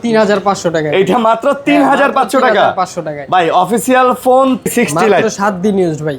3500 টাকা। এটা মাত্র 3500 টাকা। 500 টাকা ভাই অফিসিয়াল ফোন 60 লাইট মাত্র 7 দিন ইউজড ভাই।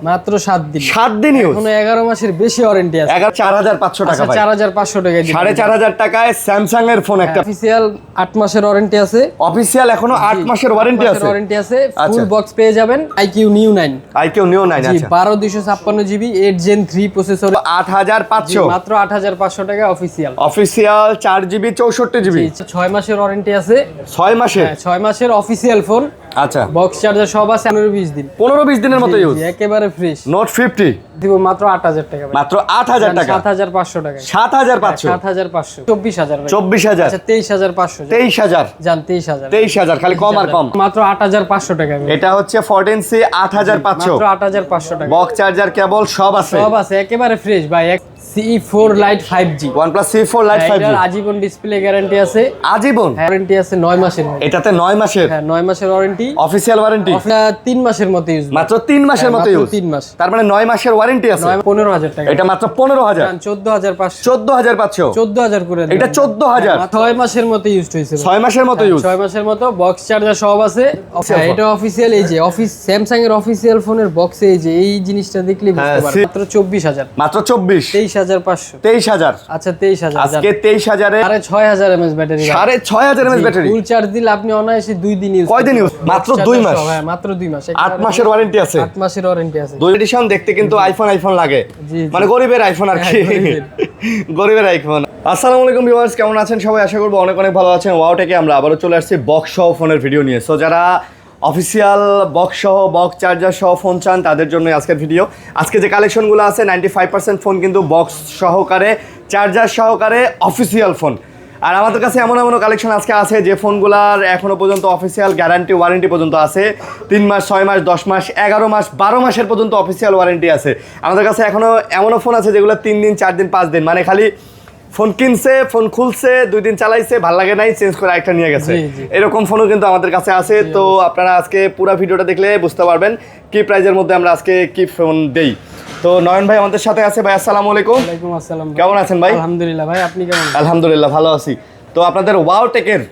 মাত্র 7 দিন। 7 দিন ইউজ। এখনো 11 মাসের বেশি ওয়ারেন্টি আছে। 4500 টাকা ভাই। 4500 টাকা দিন। 4500 টাকায় স্যামসাং এর ফোন একটা। অফিসিয়াল 8 মাসের ওয়ারেন্টি আছে। অফিসিয়াল এখনো 8 মাসের ওয়ারেন্টি আছে। ওয়ারেন্টি আছে। ফুল বক্স পেয়ে যাবেন IQ Neo 9। IQ Neo 9 জি আচ্ছা। 12256 জিবি 8 Gen 3 প্রসেসর। 8500 মাত্র 8500 টাকা অফিসিয়াল। Official 4GB 64GB। 6 মাসের ওয়ারেন্টি আছে। 6 মাসের। হ্যাঁ 6 মাসের অফিসিয়াল ফোন। আচ্ছা বক্স চার্জার সব আছে। 15-20 দিন। 15-20 দিনের মতো ইউজ। একেবারে ফ্রেশ। নোট 50 দিব মাত্র 8000 টাকা ভাই। মাত্র 8000 টাকা। 7500 টাকা। 7500 7500 24000 ভাই। 24000 আচ্ছা 23500 23000 জান 23000 23000 খালি কম আর কম। মাত্র 8500 টাকা ভাই। এটা হচ্ছে 14C 8500 মাত্র 8500 টাকা। বক্স চার্জার কেবল সব আছে। সব আছে একেবারে ফ্রেশ ভাই। C4 Lite 5G OnePlus C4 Lite 5G এটার আজীবন ডিসপ্লে গ্যারান্টি আছে। আজীবন ওয়ারেন্টি আছে 9 মাসের ভাই। এটাতে 9 মাসের। হ্যাঁ 9 মাসের ওয়ারেন্টি। অফিসিয়াল ওয়ারেন্টি 3 মাসের মতো ইউজ। মাত্র 3 মাসের মতো ইউজ। 3 মাস। তার মানে 9 মাসের ওয়ারেন্টি আছে। 15000 টাকা। এটা মাত্র 15000। 14500 14500 14000 করে দেন। এটা 14000 6 মাসের মতো ইউজ হইছে। 6 মাসের মতো ইউজ। 6 মাসের মতো বক্স চার্জার সব আছে। এটা অফিসিয়াল এই যে অফিস স্যামসাং এর অফিসিয়াল ফোনের বক্সে এই যে এই জিনিসটা দেখলে বুঝতে পারবেন। মাত্র 24000। মাত্র 24 23500 23000 আচ্ছা 23000 আজকে 23000 এ 6500 mAh battery. 6500 mAh battery. Full charge দিলে আপনি অনায়াসে 2 দিন ইউজ। কয়দিন ইউজ? মাত্র 2 মাস। হ্যাঁ মাত্র 2 মাস। 8 মাসের ওয়ারেন্টি আছে। 8 মাসের ওয়ারেন্টি আছে। 2 এডিশন দেখতে কিন্তু আইফোন লাগে। জি, মানে গরিবের আইফোন আর কি। গরিবের আইফোন। আসসালামু আলাইকুম ভিউয়ার্স, কেমন আছেন সবাই? আশা করব অনেক অনেক ভালো আছেন। ওয়াওটেকে আমরা আবারো চলে আসছি বক্স সহ ফোনের ভিডিও নিয়ে। সো যারা অফিসিয়াল বক্স সহ বক্স চার্জার সহ ফোন চান তাদের জন্য আজকের ভিডিও। আজকে যে কালেকশনগুলো আছে 95% ফোন কিন্তু বক্স সহকারে চার্জার সহকারে অফিসিয়াল ফোন। আর আমাদের কাছে এমন এমন কালেকশন আজকে আছে যে ফোনগুলার এখনো পর্যন্ত অফিসিয়াল গ্যারান্টি ওয়ারেন্টি পর্যন্ত আছে। 3 মাস 6 মাস 10 মাস 11 মাস 12 মাসের পর্যন্ত অফিসিয়াল ওয়ারেন্টি আছে। আমাদের কাছে এখনো এমনও ফোন আছে যেগুলো 3 দিন 4 দিন 5 দিন, মানে খালি ফোন কিনছে, ফোন খুলছে, 2 দিন চালাইছে, ভালো লাগে নাই, চেঞ্জ করে আরেকটা নিয়ে গেছে। এরকম ফোনও কিন্তু আমাদের কাছে আছে। তো আপনারা আজকে পুরো ভিডিওটা দেখলে বুঝতে পারবেন কি প্রাইজের মধ্যে আমরা আজকে কি ফোন দেই। তো নয়ন ভাই আমাদের সাথে আছে। ভাই আসসালামু আলাইকুম। ওয়ালাইকুম আসসালাম। কেমন আছেন ভাই? আলহামদুলিল্লাহ ভাই, আপনি কেমন? আলহামদুলিল্লাহ ভালো আছি। তো আপনাদের ওয়াওটেকের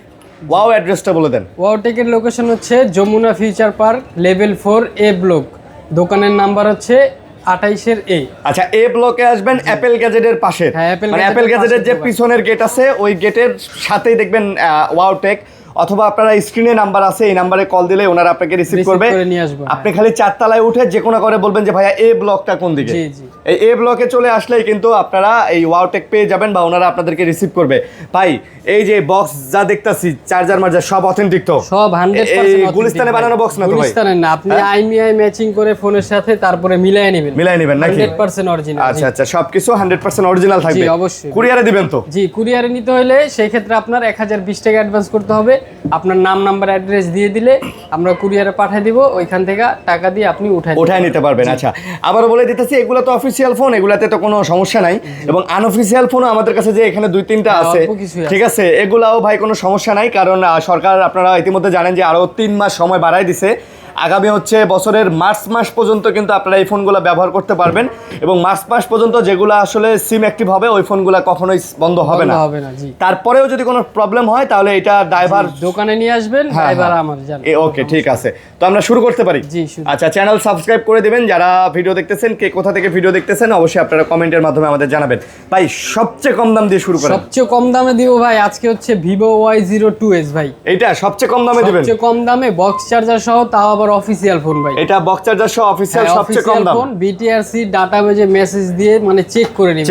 ওয়াও অ্যাড্রেসটা বলে দেন। ওয়াওটেকের লোকেশন হচ্ছে যমুনা ফিউচার পার্ক লেভেল 4 এ ব্লক। দোকানের নাম্বার হচ্ছে 28 A। আচ্ছা, এ ব্লকে আসবেন অ্যাপেল গ্যাজেটের পাশে। মানে অ্যাপেল গ্যাজেটের যে পিছনের গেট আছে ওই গেটের সাথেই দেখবেন ওয়াওটেক। অথবা আপনারা স্ক্রিনে নাম্বার আছে, এই নাম্বারে কল দিলে ওনারা আপনাকে রিসিভ করবে। আপনি খালি 4 তলায় উঠে যে কোনো করে বলবেন যে ভাইয়া এ ব্লকটা কোন দিকে। এই এ ব্লকে চলে আসলেই কিন্তু আপনারা এই ওয়াওটেক পেয়ে যাবেন বা ওনারা আপনাদেরকে রিসিভ করবে। ভাই এই যে বক্স যা দেখতাছি চার্জার মার্জার সব অথেন্টিক তো? সব 100% গুলিস্তানে বানানো বক্স না তো ভাই? গুলিস্তানে না, আপনি আইমিআই ম্যাচিং করে ফোনের সাথে তারপরে মিলায় নেবেন নাকি? 100% অরিজিনাল। আচ্ছা আচ্ছা, সবকিছু 100% অরিজিনাল থাকবে। জি অবশ্যই। কুরিয়ারে দিবেন তো? জি কুরিয়ারে নিতে হলে সেই ক্ষেত্রে আপনার 1020 টাকা অ্যাডভান্স করতে হবে। আপনার নাম নাম্বার অ্যাড্রেস দিয়ে দিলে আমরা কুরিয়ারে পাঠিয়ে দিব, ওইখান থেকে টাকা দিয়ে আপনি উঠায় নিতে পারবেন। আচ্ছা, আবারও বলে দিতেছি এগুলো তো অফিসিয়াল ফোন, এগুলাতে তো কোনো সমস্যা নাই। এবং আনঅফিসিয়াল ফোনও আমাদের কাছে যে এখানে 2-3টা আছে, ঠিক আছে, এগুলাও ভাই কোনো সমস্যা নাই। কারণ সরকার আপনারা ইতিমধ্যে জানেন যে আরো 3 মাস সময় বাড়ায় দিছে। আগামী হচ্ছে বছরের মার্চ মাস পর্যন্ত কিন্তু আপনারা এই ফোনগুলো ব্যবহার করতে পারবেন। এবং মার্চ মাস পর্যন্ত যেগুলো আসলে সিম অ্যাক্টিভ হবে ওই ফোনগুলো কখনোই বন্ধ হবে না। তারপরেও যদি কোনো প্রবলেম হয় তাহলে এটা ড্রাইভার দোকানে নিয়ে আসবেন, ড্রাইভার আমার জানেন। ওকে ঠিক আছে, তো আমরা শুরু করতে পারি? আচ্ছা, চ্যানেল সাবস্ক্রাইব করে দিবেন। যারা ভিডিও দেখতেছেন, কে কোথা থেকে ভিডিও দেখতেছেন অবশ্যই আপনারা কমেন্টের মাধ্যমে আমাদের জানাবেন। ভাই সবচেয়ে কম দাম দিয়ে শুরু করেন। সবচেয়ে কম দামে দিব ভাই আজকে হচ্ছে Vivo Y02s ভাই। এটা সবচেয়ে কম দামে দিবেন? সবচেয়ে কম দামে বক্স চার্জার সহ, তাও আবার অফিসিয়াল ফোন ভাই। এটা বক্স চার্জার সহ অফিসিয়াল সবচেয়ে কম দাম। BTRC ডাটাবেজে মেসেজ দিয়ে মানে চেক করে নেবেন।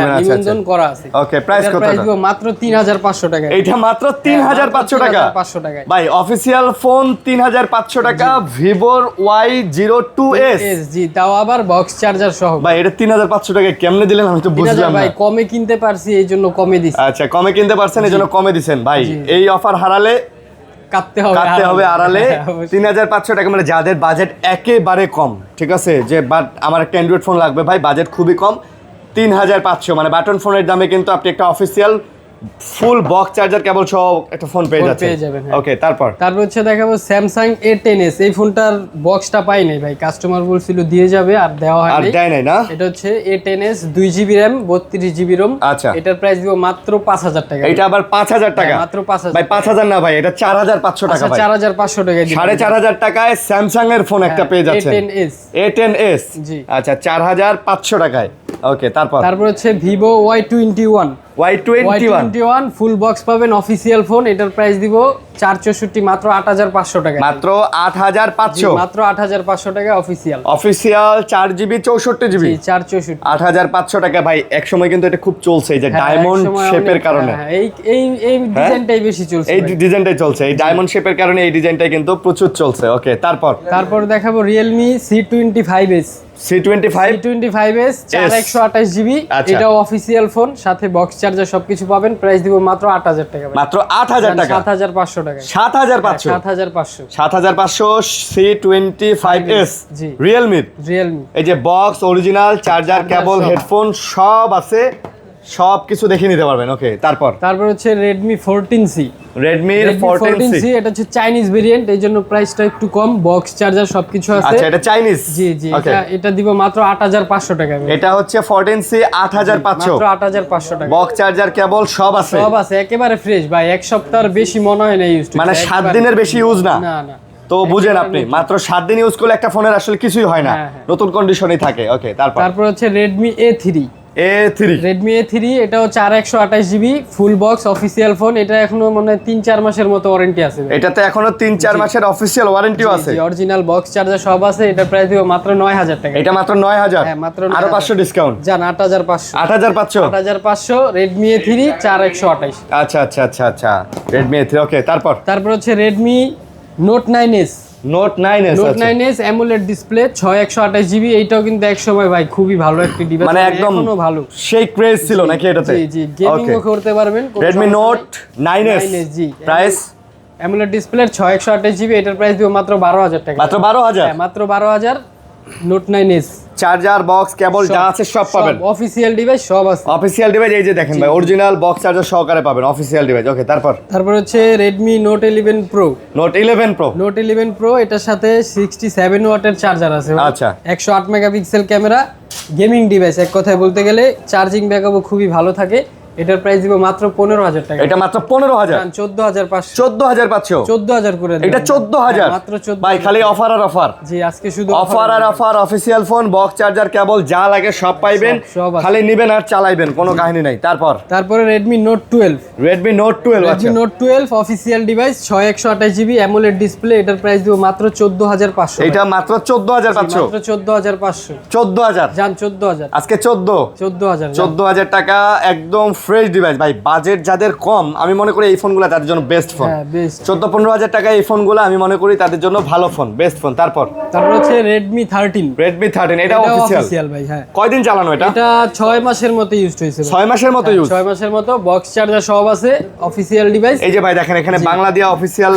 আচ্ছা, নিবন্ধন করা আছে। ওকে, প্রাইস কত? প্রাইস দিব মাত্র 3500 টাকা। এটা মাত্র 3500 টাকা ভাই। অফিসিয়াল ফোন 3500 টাকা, Vivo Y02s। জি, তাও আবার বক্স চার্জার সহ ভাই। এটা 3500 টাকা কেমনে দিলেন আমি তো বুঝলাম না ভাই। কমে কিনতে পারছি এইজন্য কমে দিছি। আচ্ছা, কমে কিনতে পারছেন এইজন্য কমে দিবেন ভাই। এই অফার হারালে কাটতে হবে আড়ালে। 3500 টাকা মানে যাদের বাজেট একেবারে কম, ঠিক আছে, যে বাট আমার একটা অ্যান্ড্রয়েড ফোন লাগবে ভাই, বাজেট খুবই কম, 3500 মানে বাটন ফোনের দামে কিন্তু আপনি একটা অফিসিয়াল ফুল বক্স চার্জার কেবল সহ একটা ফোন পেয়ে যাচ্ছে। পেয়ে যাবেন, হ্যাঁ। ওকে, তারপর হচ্ছে দেখাবো স্যামসাং A10s। এই ফোনটার বক্সটা পাই নাই ভাই, কাস্টমার বলছিল দিয়ে যাবে আর দেওয়া আর হয়নি। দেয় নাই না? এটা হচ্ছে A10s 2GB RAM 32GB ROM। আচ্ছা, এটার প্রাইস দিব মাত্র 5000 টাকা। এটা আবার 5000 টাকা? মাত্র 5000 ভাই 5000 না ভাই, এটা 4500 টাকা ভাই। 4500 টাকা দিবেন। 4500 টাকায় স্যামসাং এর ফোন একটা পেয়ে যাচ্ছেন, A10s। A10s। জি। আচ্ছা, 4500 টাকায়। ওকে, তারপর হচ্ছে Vivo Y21। Y21 full box পাবেন, অফিসিয়াল ফোন। এটার প্রাইস দিব 464, মাত্র 8500 টাকা। মাত্র 8500? মাত্র 8500 টাকা অফিসিয়াল। অফিসিয়াল 4GB 64GB 464, 8500 টাকা ভাই। এক সময় কিন্তু এটা খুব চলছে এই যে ডায়মন্ড শেপের কারণে। এই ডিজাইনটাই বেশি চলছে। এই ডিজাইনটাই চলছে, এই ডায়মন্ড শেপের কারণে এই ডিজাইনটাই কিন্তু প্রচুর চলছে। ওকে, তারপর দেখাবো Realme C25s। C25s 4128GB। এটাও অফিসিয়াল ফোন, সাথে বক্স চার্জার সবকিছু পাবেন। প্রাইস দিব মাত্র 8000 টাকা। মাত্র 8000 টাকা? 7500 টাকা। 7500? 7500। 7500 C25s রিয়েলমি। এই যে বক্স, অরিজিনাল চার্জার, কেবল, হেডফোন সব আছে, সব কিছু দেখে নিতে পারবেন। ওকে, তারপর হচ্ছে Redmi 14C। Redmi 14C এটা হচ্ছে চাইনিজ ভেরিয়েন্ট, এই জন্য প্রাইসটা একটু কম, বক্স চার্জার সবকিছু আছে। আচ্ছা, এটা চাইনিজ? জি। এটা দিব মাত্র 8500 টাকা। এটা হচ্ছে 14C 8500, মাত্র 8500 টাকা। বক্স চার্জার, কেবল সব আছে? সব আছে, একেবারে ফ্রেশ ভাই। এক সপ্তাহের বেশি মনে হয় না ইউজ, মানে 7 দিনের বেশি ইউজ না? না। তো বুঝেন আপনি, মাত্র 7 দিন ইউজ করলে একটা ফোনের আসলে কিছুই হয় না, নতুন কন্ডিশনই থাকে। ওকে, তারপর হচ্ছে Redmi A3। Redmi A3 এটা হচ্ছে 4128GB full box official phone. এটা এখনো মনে হয় 3-4 মাসের মতো ওয়ারেন্টি আছে। এটাতে এখনো 3-4 মাসের অফিসিয়াল ওয়ারেন্টিও আছে? অরিজিনাল বক্স চার্জার সব আছে। এটা প্রাইস দিব মাত্র 9000 টাকা। এটা মাত্র 9000? হ্যাঁ, মাত্র আরো 500 ডিসকাউন্ট জান। 8500। 8500? Redmi A3 4128। আচ্ছা, Redmi A3। ওকে, তারপর হচ্ছে Redmi Note 9s। Note 9s AMOLED display 6128GB। এইটাও কিন্তু এক সময় ভাই খুবই ভালো একটা ডিভাইস, মানে একদম ভালো, সেই ক্রেজ ছিল নাকি এটাতে? জি, গেমিংও করতে পারবেন। Redmi Note 9s জি। Price AMOLED display 6128GB। এটার প্রাইস দিব মাত্র 12000 টাকা। মাত্র 12000? হ্যাঁ, মাত্র 12000। Note 9s চার্জার, বক্স, কেবল যা আছে সব পাবেন, অফিসিয়াল ডিভাইস সব আছে। অফিসিয়াল ডিভাইস এই যে দেখেন ভাই, অরিজিনাল বক্স চার্জার সহকারে পাবেন, অফিসিয়াল ডিভাইস। ওকে, তারপর হচ্ছে Redmi Note 11 Pro। Note 11 Pro এটার সাথে 67 ওয়াটের চার্জার আছে। আচ্ছা, 108 মেগাপিক্সেল ক্যামেরা, গেমিং ডিভাইস এক কথায় বলতে গেলে। চার্জিং ব্যাকআপও খুবই ভালো থাকে। এটার প্রাইস দিব মাত্র 15000 টাকা। এটা মাত্র 15000? 14500। 14500? 14000 করে দেন। এটা 14000? মাত্র 14 ভাই, খালি অফার আর অফার। জি, আজকে শুধু অফার আর offer. Official phone, box charger, cable যা লাগে সব পাইবেন, সব আছে। খালি নিবেন আর চালাইবেন, কোনো কাহিনী নাই। তারপরে Redmi Note 12। Redmi Note 12। Redmi Note 12 official device 6128GB AMOLED display. এটার প্রাইস দিব মাত্র 14500। এটা মাত্র 14500? মাত্র 14500। 14000 জান। 14000 আজকে 14000? 14000 টাকা, একদম ফ্রেশ ডিভাইস ভাই। বাজেট যাদের কম, আমি মনে করি এই ফোনগুলো তাদের জন্য বেস্ট ফোন। হ্যাঁ, বেস্ট। 14-15 টাকা এই ফোনগুলো আমি মনে করি তাদের জন্য ভালো ফোন, বেস্ট ফোন। তারপর হচ্ছে Redmi 13। এটা অফিসিয়াল ভাই। হ্যাঁ। কয়দিন চালানো এটা? এটা 6 মাসের মতো ইউজ হয়েছে। 6 মাসের মতো ইউজ? 6 মাসের মতো। বক্স চার্জার সব আছে, অফিসিয়াল ডিভাইস। এই যে ভাই দেখেন, এখানে বাংলা দিয়া অফিসিয়াল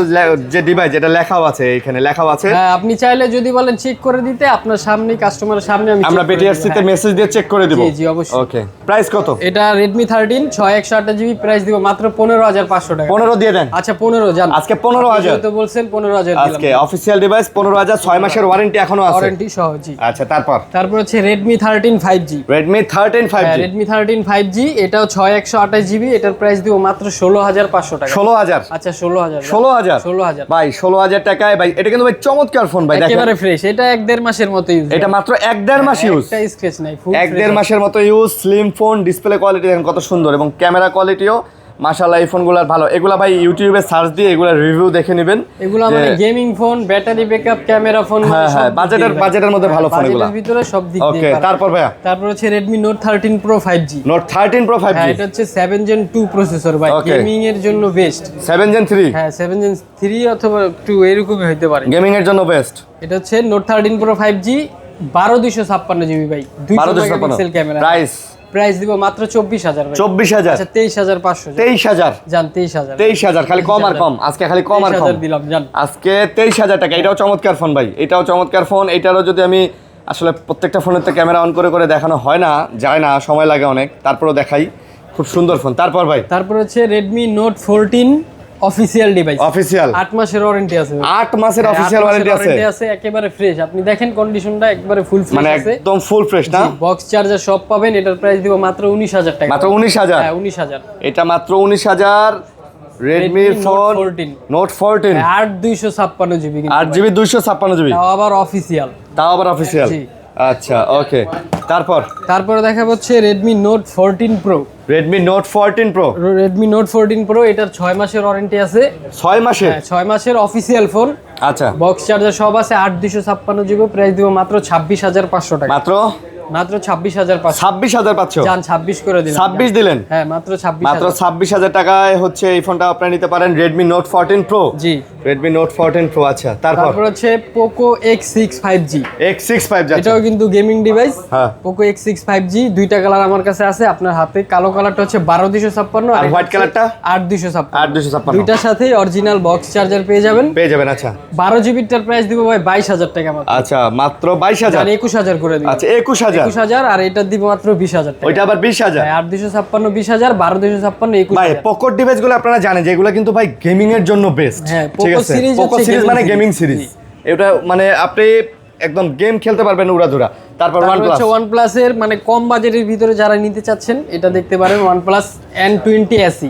যে ডিভাইস, এটা লেখাও আছে, এখানে লেখাও আছে। হ্যাঁ, আপনি চাইলে যদি বলেন চেক করে দিতে, আপনার সামনে, কাস্টমারের সামনে আমরা BTRC তে মেসেজ দিয়ে চেক করে দিব। জি, অবশ্যই। ওকে, প্রাইস কত? এটা Redmi 13 6128GB। প্রাইস দিব মাত্র 15500 টাকা। 15 দিয়ে দেন। আচ্ছা, 15 জান। আজকে 15000 তো বলছেন 15000 দিলাম। আজকে অফিসিয়াল ডিভাইস 15000, 6 মাসের ওয়ারেন্টি এখনো আছে, ওয়ারেন্টি সহ। জি। আচ্ছা, তারপর হচ্ছে Redmi 13 5G। Redmi 13 5G। Redmi 13 5G এটাও 6128GB। এটার প্রাইস দিব মাত্র 16500 টাকা। 16000? আচ্ছা, 16000। 16000 ভাই, 16000 টাকায় ভাই। এটা কিন্তু ভাই চমৎকার ফোন ভাই, দেখেন একেবারে ফ্রেশ। এটা 1-1.5 মাসের মতো ইউজ। এটা মাত্র 1-1.5 মাস ইউজ? একটা স্ক্র্যাচ নাই, ফুল 1-1.5 মাসের মতো use. Slim phone, display quality দেখেন কত সুন্দর, এবং ক্যামেরা কোয়ালিটিও মাশাআল্লাহ এই ফোনগুলোর ভালো। এগুলা ভাই ইউটিউবে সার্চ দিয়ে এগুলা রিভিউ দেখে নেবেন। এগুলা মানে gaming phone, battery backup, camera phone, হ্যাঁ, বাজেটের মধ্যে ভালো ফোন এগুলা। বাজেটের ভিতরে সব দিক দিয়ে। ওকে, তারপর ভাইয়া হচ্ছে Redmi Note 13 Pro 5G। Note 13 Pro 5G। হ্যাঁ, এটা হচ্ছে 7 Gen 2 প্রসেসর ভাই, গেমিং এর জন্য বেস্ট। 7 Gen 3? হ্যাঁ, 7 Gen 3 অথবা 2 এরকমই হইতে পারে, গেমিং এর জন্য বেস্ট। এটা হচ্ছে Note 13 Pro 5G 12256GB ভাই, 200 মেগাপিক্সেল ক্যামেরা। প্রাইস দিব মাত্র 24000 ভাই। 24000? আচ্ছা, 23500। 23000 জান। 23000। 23000 খালি কম আর কম, আজকে খালি কম আর কম 23000 দিলাম জান। আজকে 23000 টাকা। এটাও চমৎকার ফোন ভাই, এটাও চমৎকার ফোন। এটারও যদি আমি আসলে প্রত্যেকটা ফোনের তো ক্যামেরা অন করে করে দেখানো হয় না, যায় না, সময় লাগে অনেক, তারপরেও দেখাই। খুব সুন্দর ফোন। তারপর ভাই? তারপর হচ্ছে Redmi Note 14 official device. Official 8 মাসের ওয়ারেন্টি আছে। 8 মাসের অফিশিয়াল ওয়ারেন্টি আছে, একেবারে ফ্রেশ। আপনি দেখেন কন্ডিশনটা একবারে ফুল ফ্রেশ মানে আছে, একদম ফুল ফ্রেশ না? বক্স চার্জার সব পাবেন। এটার প্রাইস দিব মাত্র 19,000 টাকা। মাত্র 19,000? হ্যাঁ 19,000। এটা মাত্র 19,000 Redmi phone Note 14 8 256 GB, 8GB 256GB, তাও আবার অফিশিয়াল। জি। আচ্ছা ওকে। তারপরে দেখা হচ্ছে Redmi Note 14 Pro। Redmi Note 14 Pro, Redmi Note 14 Pro এটার 6 মাসের ওয়ারেন্টি আছে। 6 মাসের? হ্যাঁ 6 মাসের অফিশিয়াল ফোন। আচ্ছা, বক্স চার্জার সব আছে। 8 256GB, প্রাইস দিব মাত্র 26,500 টাকা। মাত্র 26,500। 26,500 জান 26 করে দিলাম। 26 দিলেন? হ্যাঁ মাত্র 26,000। মাত্র 26,000 টাকায় হচ্ছে এই ফোনটা আপনারা নিতে পারেন, Redmi Note 14 Pro। জি, Redmi Note 14 Pro। আচ্ছা, তারপর হচ্ছে Poco X6 5G। X6 5G, এটাও কিন্তু গেমিং ডিভাইস। হ্যাঁ, Poco X6 5G দুইটা কালার আমার কাছে আছে আপনার হাতে। কালো কালারটা হচ্ছে 12,256 আর হোয়াইট কালারটা 8,256। 8,256, দুইটার সাথেই অরিজিনাল বক্স চার্জার পেয়ে যাবেন। আচ্ছা 12GB টার প্রাইস দিব ভাই 22,000 টাকা মাত্র। আচ্ছা, মাত্র 22,000? 21,000 করে দিই। আচ্ছা 21,000, আর এটা দিব মাত্র 20,000 টাকা। ওইটা আবার 20,000? 8,256 20,000, 12,256 21,000। ভাই পোকো ডিভাইসগুলো আপনারা জানেন যে এগুলো কিন্তু ভাই গেমিং এর জন্য বেস্ট। হ্যাঁ, ঠিক আছে, পোকো সিরিজ মানে গেমিং সিরিজ। এটা মানে আপনি একদম গেম খেলতে পারবেন উড়াধুরা। তারপর OnePlus এর মানে কম বাজেটের ভিতরে যারা নিতে চাচ্ছেন এটা দেখতে পারেন, OnePlus N20 SE।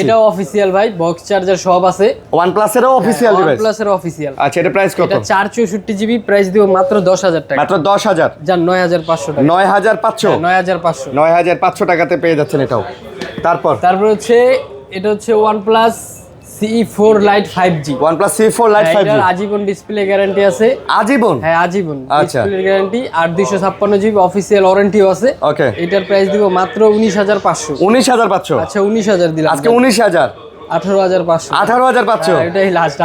এটা অফিশিয়াল ভাই, বক্স চার্জার সব আছে। OnePlus এরও অফিশিয়াল ডিভাইস? OnePlus এর অফিশিয়াল। আচ্ছা, এটা প্রাইস কত? এটা 464GB, প্রাইস দিব মাত্র 10,000 টাকা। মাত্র 10,000? জান 9,500 টাকা। 9,500? 9,500। 9,500 টাকাতে পেয়ে যাচ্ছেন এটাও। তারপর হচ্ছে এটা হচ্ছে OnePlus CE4 Lite 5G। OnePlus CE4 Lite 5G এটার আজীবন ডিসপ্লে গ্যারান্টি আছে। আজীবন? হ্যাঁ আজীবন আচ্ছা, ডিসপ্লে গ্যারান্টি। 8,256GB অফিশিয়াল ওয়ারেন্টিও আছে। ওকে। এটার প্রাইস দিব মাত্র 19,500। 19,500? আচ্ছা 19,000 দিলাম আজকে 19,000? 18,500। 18,500? এটাই লাস্ট।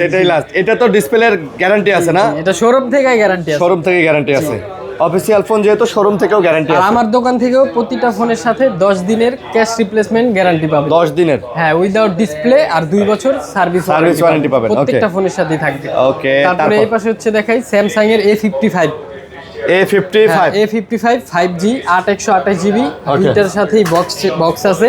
এটাই লাস্ট। এটা তো ডিসপ্লের গ্যারান্টি আছে না? এটা শোরুম থেকে গ্যারান্টি আছে। শোরুম থেকে গ্যারান্টি আছে। অফিশিয়াল ফোন যেহেতু শোরুম থেকেও গ্যারান্টি আছে। আমার দোকান থেকেও প্রতিটা ফোনের সাথে 10 দিনের ক্যাশ রিপ্লেসমেন্ট গ্যারান্টি পাবেন। 10 দিনের? হ্যাঁ, উইদাউট ডিসপ্লে। আর 2 বছর সার্ভিস ওয়ারেন্টি পাবেন প্রত্যেকটা ফোনের সাথেই থাকবে। ওকে। তারপরে এই পাশে হচ্ছে দেখাই স্যামসাং এর A55। A55 5G 8/128GB, দুইটার সাথেই বক্স আছে।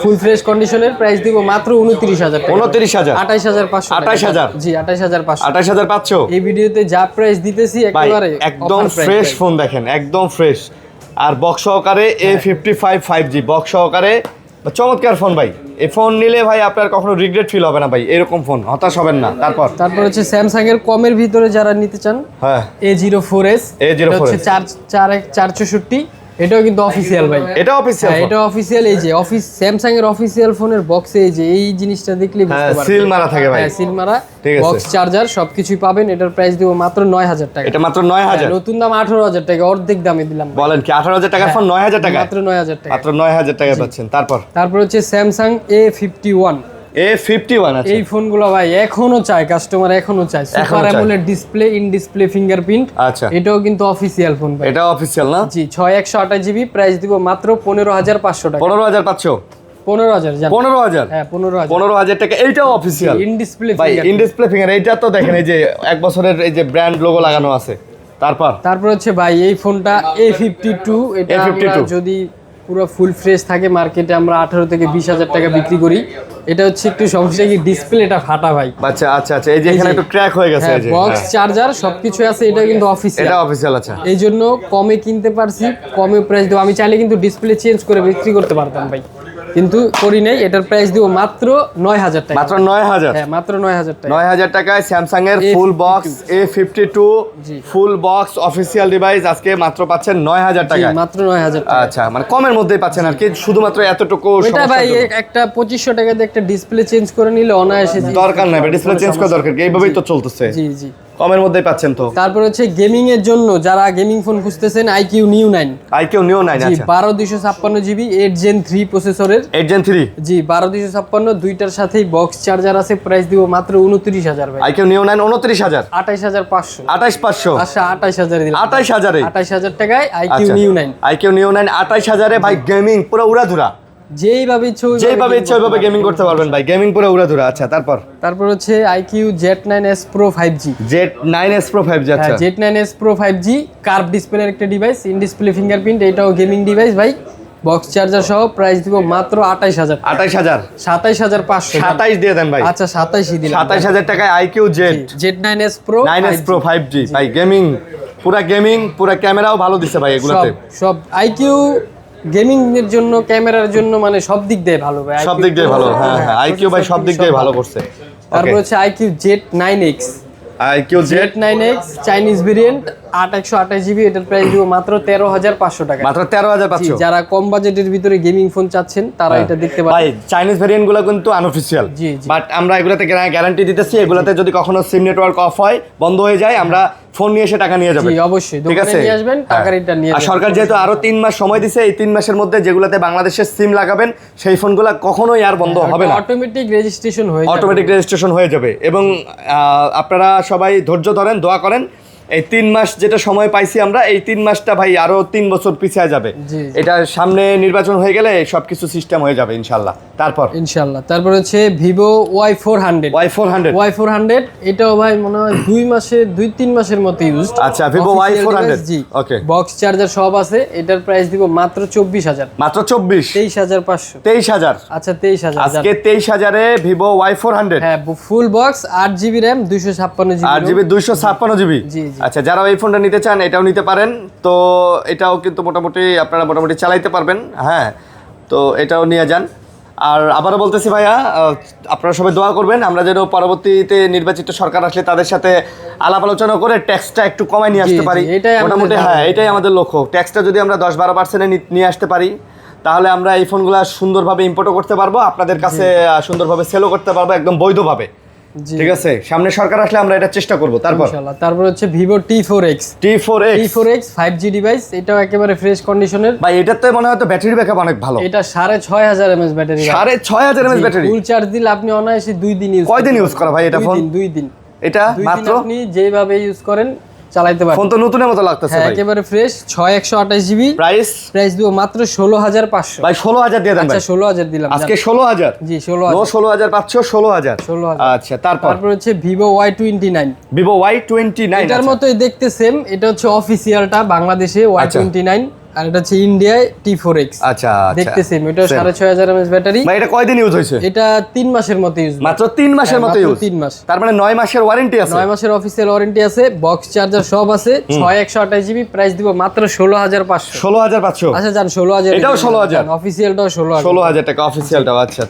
ফুল ফ্রেশ কন্ডিশনের, প্রাইস দিব মাত্র 29,000 টাকা। 29,000? 28,500। 28,000? জি 28,500। 28,500? এই ভিডিওতে যা প্রাইস দিতেছি একেবারে একদম ফ্রেশ ফোন, দেখেন একদম ফ্রেশ। আর বক্স সহকারে A55 5G বক্স সহকারে চমৎকার ফোন ভাই। এই ফোন নিলে ভাই আপনার কখনো রিগ্রেট ফিল হবে না ভাই, এরকম ফোন হতাশ হবেন না। তারপর হচ্ছে স্যামসাং এর কমের ভিতরে যারা নিতে চান, হ্যাঁ A04s। এটা হচ্ছে 464। এটাও কিন্তু অফিশিয়াল ভাই। এটা অফিশিয়াল? এটা অফিশিয়াল। এই যে স্যামসাং এর অফিশিয়াল ফোনের বক্সে এই যে এই জিনিসটা দেখলে বুঝতে পারবেন, সিল মারা থাকে ভাই। হ্যাঁ সিল মারা। বক্স চার্জার সবকিছুই পাবেন। এটার প্রাইস দিব মাত্র 9,000 টাকা। এটা মাত্র 9,000? নতুন দাম 18,000 টাকা, অর্ধেক দামে দিলাম। বলেন কি 18,000 টাকার ফোন 9,000 টাকা? মাত্র 9,000 টাকা। মাত্র 9,000 টাকা পাচ্ছেন। তারপর হচ্ছে স্যামসাং A51। আচ্ছা। এই ফোনগুলো ভাই এখনো চায় কাস্টমার, এখনো চায়। Super AMOLED display, in display fingerprint. আচ্ছা, এটাও কিন্তু অফিশিয়াল ফোন ভাই। এটা অফিশিয়াল না? জি 6/128GB, প্রাইস দিব মাত্র 15,500 টাকা। 15,500? 15,000? 15,000? হ্যাঁ 15,000 টাকা। এইটাও অফিশিয়াল ইন ডিসপ্লে ভাই, ইন ডিসপ্লে ফিঙ্গার। এইটা তো দেখেন এই যে 1 বছরের এই যে ব্র্যান্ড লোগো লাগানো আছে। তারপর হচ্ছে ভাই এই ফোনটা A52। এটা আমরা যদি পুরো ফুল ফ্রেশ থাকে মার্কেটে আমরা 18 থেকে 20,000 টাকা বিক্রি করি। এটা হচ্ছে একটু সমস্যা কি ডিসপ্লেটা ফাটা ভাই। আচ্ছা, এই যে এখানে একটু ক্র্যাক হয়ে গেছে। এই যে বক্স চার্জার সবকিছু আছে। এটা কিন্তু অফিশিয়াল। এটা অফিশিয়াল। আচ্ছা, এই জন্য কমে কিনতে পারছি, কমে প্রাইস দেব। আমি চাইলে কিন্তু ডিসপ্লে চেঞ্জ করে বিক্রি করতে পারতাম ভাই, কিন্তু করি নাই। এটার প্রাইস দিব মাত্র 9,000 টাকা। মাত্র 9,000? হ্যাঁ মাত্র 9,000 টাকা। 9,000 টাকায় স্যামসাং এর full box A52 full box official device আজকে মাত্র পাচ্ছেন 9,000 টাকা। মাত্র 9,000 টাকা। আচ্ছা, মানে কমের মধ্যেই পাচ্ছেন আর কি, শুধুমাত্র এতটুকু। এটা ভাই একটা 2,500 টাকা দিয়ে একটা ডিসপ্লে চেঞ্জ করে নিলে অনায়াসে। দরকার নাই ডিসপ্লে চেঞ্জ করা দরকার, এইভাবেই তো চলতেছে। জি কমের মধ্যেই পাচ্ছেন তো। তারপর হচ্ছে গেমিং এর জন্য যারা গেমিং ফোন খুঁজতেছেন, IQ Neo 9। আচ্ছা 12,256GB 8 Gen 3 প্রসেসরের। 8 Gen 3? জি 12,256, দুইটার সাথেই বক্স চার্জার আছে। প্রাইস দিব মাত্র 29,000 ভাই। IQ Neo 9 29,000? 28,500। 28,500? আচ্ছা 28,000 দিলাম। 28,000 টাকায় IQ Neo 9। IQ Neo 9 28,000 ভাই। গেমিং পুরো উড়াধুরা, যেইভাবে ইচ্ছে ওইভাবে গেমিং করতে পারবেন ভাই। গেমিং পুরো উড়াধুরা। আচ্ছা তারপর হচ্ছে IQ Z9s Pro 5G। Z9s Pro 5G? আচ্ছা Z9s Pro 5G কার্ভ ডিসপ্লের একটা ডিভাইস, ইন ডিসপ্লে ফিঙ্গারপ্রিন্ট। এটাও গেমিং ডিভাইস ভাই। বক্স চার্জার সহ প্রাইস দিব মাত্র 28000। 28000, 27500। 27 দিয়ে দেন ভাই। আচ্ছা 27ই দিলাম। 27000 টাকায় IQ Z9s Pro 9s Pro 5G ভাই, গেমিং, পুরা ক্যামেরাও ভালো দিছে ভাই এগুলাতে। সব IQ গেমিং এর জন্য, ক্যামেরার জন্য, মানে সব দিক দিয়ে ভালো ভাই। সব দিক দিয়ে ভালো, হ্যাঁ হ্যাঁ, IQ ভাই সব দিক দিয়ে ভালো করছে। তারপর হচ্ছে IQ Z9X, IQ Z9X Chinese variant 8/128GB, এটার প্রাইস দিব মাত্র 13500 টাকা। মাত্র 13500। যারা কম বাজেটের ভিতরে গেমিং ফোন চাচ্ছেন তারা এটা দেখতে পারেন ভাই। চাইনিজ ভেরিয়েন্ট গুলো কিন্তু আনঅফিশিয়াল, জি। বাট আমরা এগুলাতে গ্যারান্টি দিতেছি, এগুলাতে যদি কখনো সিম নেটওয়ার্ক অফ হয়, বন্ধ হয়ে যায়, আমরা ফোন নিয়ে এসে টাকা নিয়ে যাবেন। জি অবশ্যই, ঠিক দোকানে আছে, নিয়ে আসবেন, টাকা রিটার্ন নিয়ে আর যাবেন। সরকার যেহেতু আরো 3 মাস সময় দিছে, এই 3 মাসের মধ্যে যেগুলাতে বাংলাদেশের সিম লাগাবেন সেই ফোনগুলো কখনোই আর বন্ধ হবে না, অটোমেটিক রেজিস্ট্রেশন হয়ে যাবে। অটোমেটিক রেজিস্ট্রেশন হয়ে যাবে। এবং আপনারা সবাই ধৈর্য ধরেন, দোয়া করেন, এই 3 মাস যেটা সময় পাইছি আমরা, এই 3 মাসটা ভাই আরো 3 বছর পিছিয়ে যাবে। এটা সামনে নির্বাচন হয়ে গেলে সবকিছু সিস্টেম হয়ে যাবে ইনশাআল্লাহ। তারপর হচ্ছে ভিভো Y400, এটাও ভাই মনে হয় 2-3 মাসের মতো ইউজ। আচ্ছা, ভিভো Y400, ওকে, বক্স চার্জার সব আছে। এটার প্রাইস দিব মাত্র 24000। মাত্র 24, 23500। 23000। আচ্ছা 23000, আজকে 23000 এ ভিভো Y400, হ্যাঁ full box, 8GB RAM, 256GB, 8GB 256GB। জি। আচ্ছা, যারা এই ফোনটা নিতে চান এটাও নিতে পারেন। তো এটাও কিন্তু আপনারা মোটামুটি চালাইতে পারবেন, হ্যাঁ। তো এটাও নিয়ে যান। আর আবারও বলতেছি ভাইয়া, আপনারা সবাই দোয়া করবেন, আমরা যেন পরবর্তীতে নির্বাচিত সরকার আসলে তাদের সাথে আলাপ আলোচনা করে ট্যাক্সটা একটু কমায় নিয়ে আসতে পারি। মোটামুটি হ্যাঁ, এটাই আমাদের লক্ষ্য। ট্যাক্সটা যদি আমরা 10-12% নিয়ে আসতে পারি, তাহলে আমরা এই ফোনগুলো সুন্দরভাবে ইম্পোর্টও করতে পারবো, আপনাদের কাছে সুন্দরভাবে সেলও করতে পারবো, একদম বৈধভাবে। ঠিক আছে, সামনে সরকার আসলে আমরা এটা চেষ্টা করব। তারপর হচ্ছে ভিভো T4X 5G ডিভাইস, এটাও একেবারে ফ্রেশ কন্ডিশনের ভাই। এটাতে মনে হয় তো ব্যাটারি ব্যাকআপ অনেক ভালো। এটা 6500 mAh battery. 6500 mAh battery, full charge দিলে আপনি অনায়াসে 2 দিন ইউজ। কয়দিন ইউজ করা ভাই এটা ফোন? 2 দিন। এটা মাত্র আপনি যেভাবে ইউজ করেন চালাইতে পারবেন। ফোন তো নতুনের মতো লাগতেছে ভাই, একেবারে ফ্রেশ। 6128GB, প্রাইস দিব মাত্র 16500। ভাই 16000 দিয়ে দেন ভাই। আচ্ছা 16000 দিলাম আজকে 16000। জি 16000। 16500, 16000। আচ্ছা, তারপর হচ্ছে ভিভো Y29। ভিভো Y29, এটার মতোই দেখতে সেম। এটা হচ্ছে অফিশিয়ালটা বাংলাদেশে Y29, আর এটা হচ্ছে ইন্ডিয়ায় T4X। আচ্ছা, দেখতে সেম। এটা 6500 mAh ব্যাটারি। ভাই এটা কয়দিন ইউজ হয়েছে? এটা 3 মাসের মতো ইউজ। মাত্র 3 মাসের মতো ইউজ। 3 মাস, তার মানে 9 মাসের ওয়ারেন্টি আছে। 9 মাসের অফিসিয়াল ওয়ারেন্টি আছে, বক্স চার্জার সব আছে। 6128GB, প্রাইস দিব মাত্র 16500। 16500। আচ্ছা জান 16000। এটাও 16000, অফিসিয়ালটাও 16000 টাকা অফিসিয়ালটাও। আচ্ছা,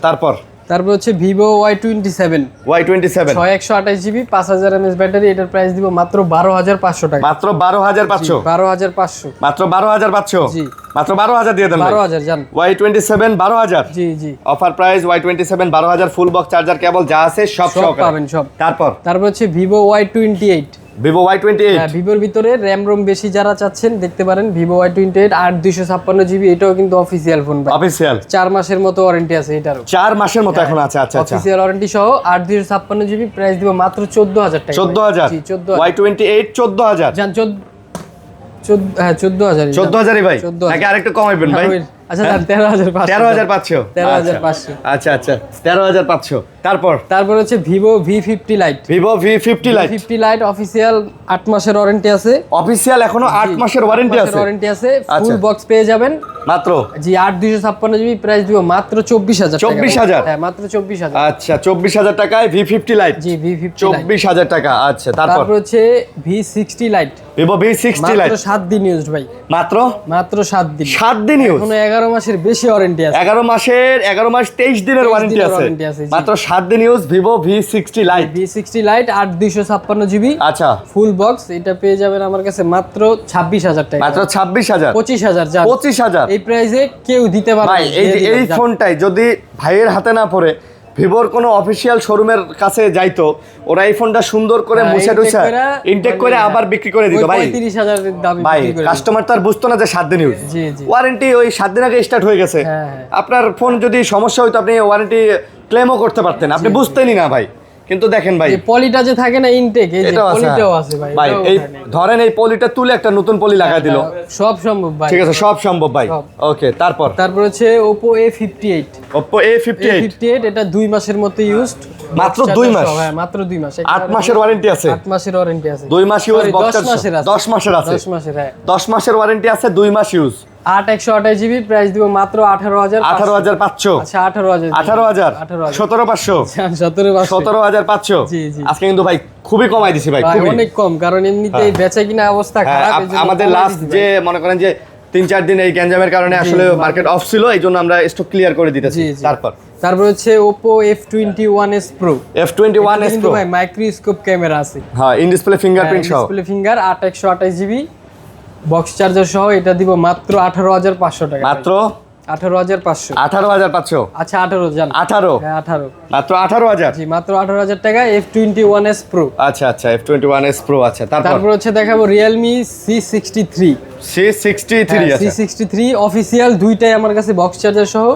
তারপর হচ্ছে Vivo Y27 6128GB 5000 mAh battery. এটার প্রাইস দিব মাত্র 12500 টাকা। মাত্র 12500। 12500, মাত্র 12500। জি মাত্র 12000 দিয়ে দেন। 12000 জান। Y27 12000। জি offer price Y27 12000, full box charger cable যা আছে সব পাবেন সব। তারপর হচ্ছে ভিভো Y28। ভিভো Y28, হ্যাঁ, ভিভোর ভিতরে র‍্যাম রোম বেশি যারা চাচ্ছেন দেখতে পারেন ভিভো Y28 8/256GB। এটাও কিন্তু অফিশিয়াল ফোন ভাই, অফিশিয়াল। 4 মাসের মতো ওয়ারেন্টি আছে এটারও। 4 মাসের মতো এখন আছে। আচ্ছা, অফিশিয়াল ওয়ারেন্টি সহ 8/256GB, প্রাইস দিব মাত্র 14000 টাকা। 14000। জি 14000। Y28 14000 জান। 14000 14000 ভাই, নাকি আরেকটু কমাইবেন ভাই? আচ্ছা জান 13500। 13500। আচ্ছা 13500। তারপর হচ্ছে Vivo V50 light. Vivo V50 light official 8 মাসের ওয়ারেন্টি আছে। অফিশিয়াল এখনো 8 মাসের ওয়ারেন্টি আছে। ফুল বক্স পেয়ে যাবেন মাত্র। জি 8/256GB, প্রাইস দিব মাত্র 24000 টাকা। 24000? হ্যাঁ মাত্র 24000। আচ্ছা 24000 টাকায় V50 লাইট। জি V50 24000 টাকা। আচ্ছা, তারপর হচ্ছে V60 light. Vivo V60 light, মাত্র 7 দিন ইউজ ভাই। মাত্র 7 দিন। 7 দিন ইউজ। এখনো 11 মাসের বেশি ওয়ারেন্টি আছে। 11 মাস 23 দিনের ওয়ারেন্টি আছে। মাত্র 7 দিন use Vivo V60 light. V60 light 8/256GB। আচ্ছা, ফুল বক্স এটা পেয়ে যাবেন আমার কাছে মাত্র 26000 টাকা। মাত্র 26000। 25000 জান। 25000 এই প্রাইসে কেউ দিতে পারবে ভাই। এই ফোনটাই যদি ভাইয়ের হাতে না পড়ে ভিভোর কোনো অফিশিয়াল শোরুমের কাছে যাইতো, ওরা এই ফোনটা সুন্দর করে মুছে টুছে ইনটেক করে আবার বিক্রি করে দিত ভাই। 35000 এর দামে ভাই কাস্টমার তো আর বুঝতো না যে 7 দিন ইউজ। জি ওয়ারেন্টি ওই 7 দিন আগে স্টার্ট হয়ে গেছে। আপনার ফোন যদি সমস্যা হইতো আপনি ওয়ারেন্টি ক্লেমও করতে পারতেন, আপনি বুঝতেনই না ভাই। কিন্তু দেখেন ভাই, এই পলিটা যে থাকে না ইনটেক, এই যে পলিটাও আছে ভাই। ভাই এই ধরেন এই পলিটা তুলে একটা নতুন পলি লাগাই দিল, সব সম্ভব ভাই। ঠিক আছে, সব সম্ভব ভাই। ওকে, তারপর হচ্ছে Oppo A58। Oppo A58 এটা 2 মাসের মতো ইউজড। মাত্র 2 মাস? হ্যাঁ মাত্র 2 মাস। 8 মাসের ওয়ারেন্টি আছে। 8 মাসের ওয়ারেন্টি আছে। 2 মাস ইউজ, 10 মাসের আছে। 10 মাসের আছে। 10 মাসের, হ্যাঁ 10 মাসের ওয়ারেন্টি আছে, 2 মাস ইউজ। 8 জিবি প্রাইস দিব মাত্র 18,000। 18,500। আচ্ছা 18,000। 18,000। 17,500। 17,500। জি জি। আজকে কিন্তু ভাই খুবই কমাই দিছি ভাই, খুবই অনেক কম, কারণ এমনিতেই বেচা কিনা অবস্থা খারাপ। আমাদের লাস্ট যে মনে করেন যে 3-4 দিন এই গ্যাঞ্জামের কারণে আসলে মার্কেট অফ ছিল, এই জন্য আমরা স্টক ক্লিয়ার করে দিতেছি। তারপর হচ্ছে Oppo F21s Pro। F21s কিন্তু Pro ভাই মাইক্রোস্কোপ ক্যামেরা আছে, হ্যাঁ, ইন ডিসপ্লে ফিঙ্গারপ্রিন্ট সহ, display finger, 8/128 GB box charger সহ। এটা দিব মাত্র 18,500 টাকা। মাত্র 18,500। 18,500। আচ্ছা 18 জান। 18। হ্যাঁ 18। মাত্র 18,000। জি মাত্র 18,000 টাকা F21s Pro। আচ্ছা আচ্ছা, F21s Pro। আচ্ছা তারপর হচ্ছে দেখাবো Realme C63। C63 আছে, C63 অফিশিয়াল, দুইটাই আমার কাছে বক্স চার্জার সহ।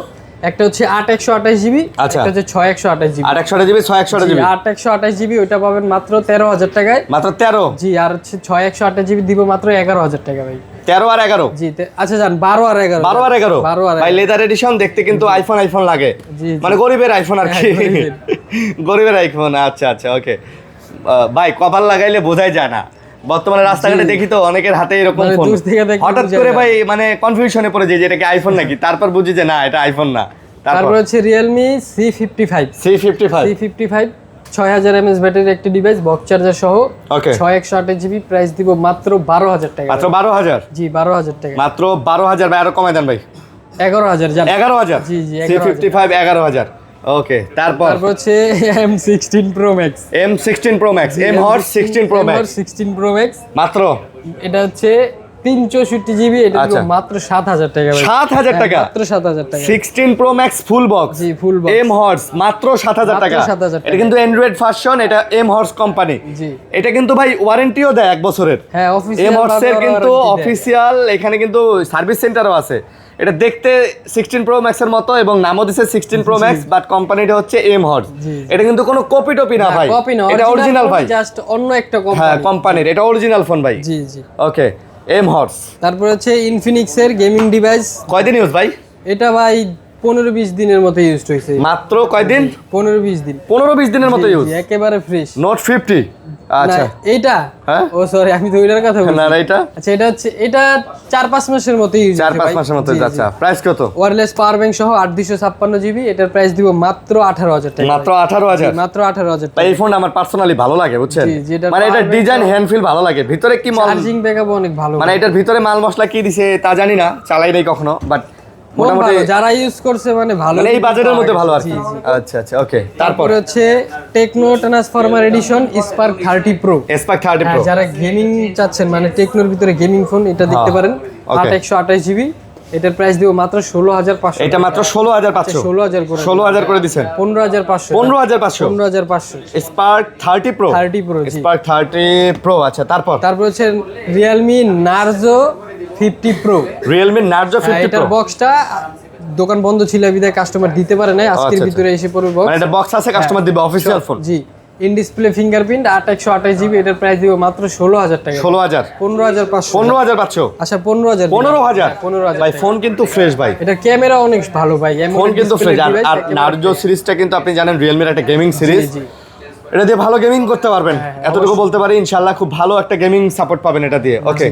একটা হচ্ছে 8/128 জিবি, আচ্ছা, একটা হচ্ছে 6/128 জিবি। 8/128 GB, 6/128 GB. 8/128 জিবি ওইটা পাবেন মাত্র 13,000 টাকায়। মাত্র 13। জি, আর হচ্ছে 6/128 জিবি দিব মাত্র 11,000 টাকা ভাই। 13 আর 11। জি আচ্ছা জান 12 আর 11। 12 আর 11 ভাই, লেদার এডিশন দেখতে কিন্তু আইফোন লাগে, মানে গরিবের আইফোন আর কি, গরিবের আইফোন। আচ্ছা আচ্ছা, ওকে ভাই, কপাল লাগাইলে বোঝাই যায় না। বর্তমানে রাস্তাঘাটে দেখি তো অনেকের হাতে এরকম ফোন, হঠাৎ করে ভাই মানে কনফিউশনে পড়ে যায় যে এটা কি আইফোন নাকি, তারপর বুঝি যে না এটা আইফোন না। তারপর হচ্ছে Realme C55। 6000 mAh ব্যাটারির একটি ডিভাইস, বক্স চার্জার সহ, 6/128 জিবি, প্রাইস দিব মাত্র 12,000 টাকা। মাত্র 12,000? জি 12,000 টাকা। মাত্র 12,000 ভাই, আরো কমাই দেন ভাই। 11,000 জান। 11,000? জি জি, C55 11,000। ওকে, তারপর হচ্ছে M16 Pro Max। M16 Pro Max, M-Hot 16 Pro Max। 16 Pro Max মাত্র, এটা হচ্ছে 364 জিবি, এটা দিব মাত্র 7,000 টাকা ভাই। 7,000 টাকা? মাত্র 7,000 টাকা। 16 Pro Max ফুল বক্স। জি ফুল বক্স, M-Hot মাত্র 7,000 টাকা। এটা কিন্তু অ্যান্ড্রয়েড ভার্সন, এটা M-Hot কোম্পানি। জি, এটা কিন্তু ভাই ওয়ারেন্টিও দেয় 1 বছরের। হ্যাঁ অফিসিয়াল, M-Hot এর কিন্তু অফিসিয়াল, এখানে কিন্তু সার্ভিস সেন্টারও আছে। এটা দেখতে 16 Pro Max এর মতো এবং নামও দিছে 16 Pro Max, বাট কোম্পানিটা হচ্ছে M-Hot। এটা কিন্তু কোনো কপি টপি না ভাই, এটা অরিজিনাল ভাই, জাস্ট অন্য একটা কোম্পানি। হ্যাঁ কোম্পানির, এটা অরিজিনাল ফোন ভাই। জি জি, ওকে, M-Hot। তারপর হচ্ছে Infinix এর গেমিং ডিভাইস। কয়দিন ইউজ ভাই? এটা ভাই 15-20 দিনের মতো ইউজ হইছে। মাত্র কয়দিন? 15-20 দিন। 15-20 দিনের মতো ইউজ, একেবারে ফ্রেশ। Note 50? আচ্ছা এইটা, হ্যাঁ ও সরি আমি তো ওইটার কথা বলছি। না এটা, আচ্ছা এটা হচ্ছে, এটা 4-5 মাসের মতো ইউজ, 4-5 মাসের মতো। আচ্ছা, প্রাইস কত? ওয়্যারলেস পাওয়ার ব্যাংক সহ 8/256 জিবি, এটার প্রাইস দিব মাত্র 18,000 টাকা। মাত্র 18,000? মাত্র 18,000 টাকা। এই ফোন আমার পার্সোনালি ভালো লাগে, বুঝছেন, জি, এটা মানে এটা ডিজাইন, হ্যান্ড ফিল ভালো লাগে। ভিতরে কি চার্জিং ব্যাকআপ অনেক ভালো, মানে এটার ভিতরে মাল মশলা কি দিছে তা জানি না, চালাই নাই কখনো, বাট মোটামুটি যারা ইউজ করছে মানে ভালো, মানে এই বাজেটের মধ্যে ভালো আর কি। আচ্ছা আচ্ছা, ওকে। তারপর হচ্ছে Tecno transformer edition Spark 30 Pro। Spark 30 Pro, যারা গেমিং চাচ্ছেন, মানে টেকনোর ভিতরে গেমিং ফোন, এটা দেখতে পারেন। 8/128 জিবি, এটার প্রাইস দিব মাত্র 16,500। এটা মাত্র 16,500? 16,000 করে দিবেন? 15,500। 15,500? 15,500 Spark 30 Pro। 30 Pro, Spark 30 Pro। আচ্ছা, তারপর হচ্ছে Realme Narzo 50 Pro। Realme Narzo 50 Pro, এটার বক্সটা দোকান বন্ধ ছিল বিধায় কাস্টমার দিতে পারে না, আজকের ভিতরে এসে পড়বে বক্স। মানে এটা বক্স আছে, কাস্টমার দিবে official phone. G, in display fingerprint, 8/128 GB, এটার প্রাইস দিব মাত্র 16,000 টাকা। 16,000? 15,500। 15,500? আচ্ছা 15,000। 15,000 ভাই, ফোন কিন্তু ফ্রেশ ভাই, এটা ক্যামেরা অনেক ভালো ভাই, ফোন কিন্তু ফ্রেশ। আর নার্জো সিরিজটা কিন্তু আপনি জানেন রিয়েলমির একটা গেমিং সিরিজ, এটা দিয়ে ভালো গেমিং করতে পারবেন, এতটুকু বলতে পারি। ইনশাআল্লাহ খুব ভালো একটা গেমিং সাপোর্ট পাবেন এটা দিয়ে। ওকে